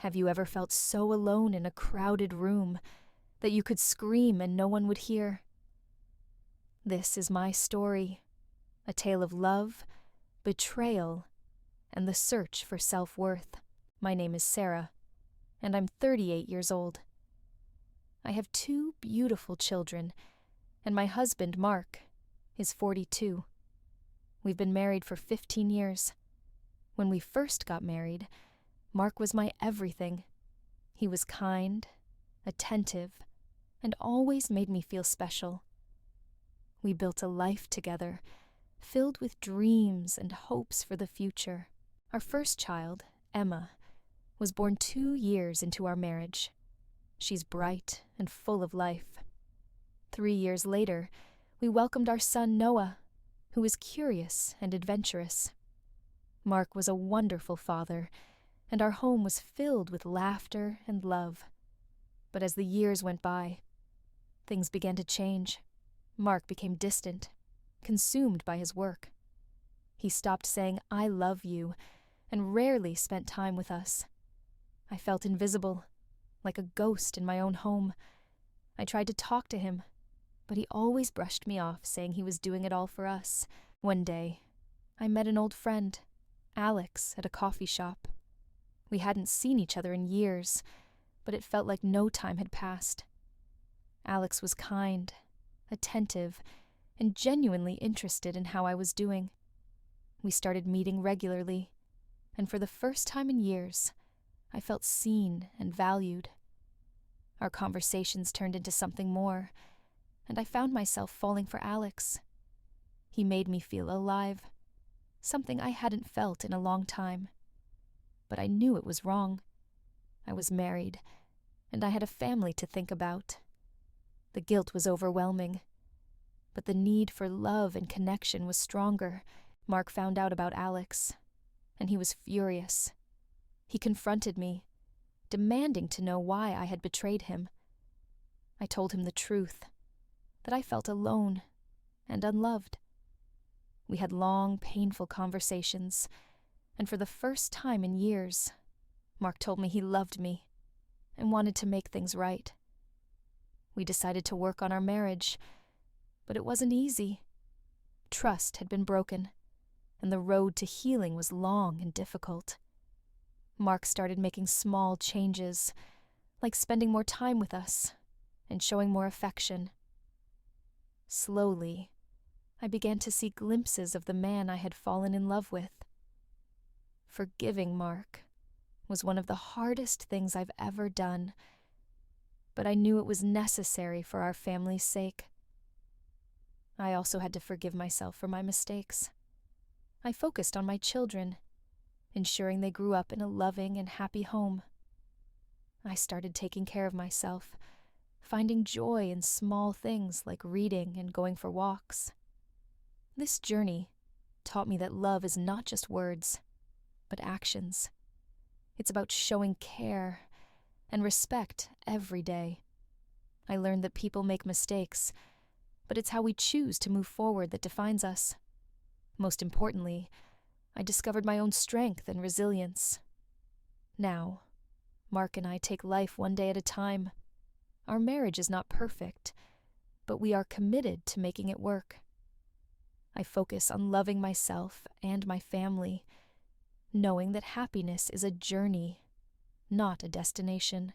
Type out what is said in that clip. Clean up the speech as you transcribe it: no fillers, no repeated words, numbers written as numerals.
Have you ever felt so alone in a crowded room that you could scream and no one would hear? This is my story, a tale of love, betrayal, and the search for self-worth. My name is Sarah, and I'm 38 years old. I have 2 beautiful children, and my husband, Mark, is 42. We've been married for 15 years. When we first got married, Mark was my everything. He was kind, attentive, and always made me feel special. We built a life together, filled with dreams and hopes for the future. Our first child, Emma, was born 2 years into our marriage. She's bright and full of life. 3 years later, we welcomed our son Noah, who is curious and adventurous. Mark was a wonderful father, and our home was filled with laughter and love. But as the years went by, things began to change. Mark became distant, consumed by his work. He stopped saying, "I love you," and rarely spent time with us. I felt invisible, like a ghost in my own home. I tried to talk to him, but he always brushed me off, saying he was doing it all for us. One day, I met an old friend, Alex, at a coffee shop. We hadn't seen each other in years, but it felt like no time had passed. Alex was kind, attentive, and genuinely interested in how I was doing. We started meeting regularly, and for the first time in years, I felt seen and valued. Our conversations turned into something more, and I found myself falling for Alex. He made me feel alive, something I hadn't felt in a long time. But I knew it was wrong. I was married, and I had a family to think about. The guilt was overwhelming, but the need for love and connection was stronger. Mark found out about Alex, and he was furious. He confronted me, demanding to know why I had betrayed him. I told him the truth, that I felt alone and unloved. We had long, painful conversations, and for the first time in years, Mark told me he loved me and wanted to make things right. We decided to work on our marriage, but it wasn't easy. Trust had been broken, and the road to healing was long and difficult. Mark started making small changes, like spending more time with us and showing more affection. Slowly, I began to see glimpses of the man I had fallen in love with. Forgiving Mark was one of the hardest things I've ever done, but I knew it was necessary for our family's sake. I also had to forgive myself for my mistakes. I focused on my children, ensuring they grew up in a loving and happy home. I started taking care of myself, finding joy in small things like reading and going for walks. This journey taught me that love is not just words, but actions. It's about showing care and respect every day. I learned that people make mistakes, but it's how we choose to move forward that defines us. Most importantly, I discovered my own strength and resilience. Now, Mark and I take life one day at a time. Our marriage is not perfect, but we are committed to making it work. I focus on loving myself and my family, knowing that happiness is a journey, not a destination.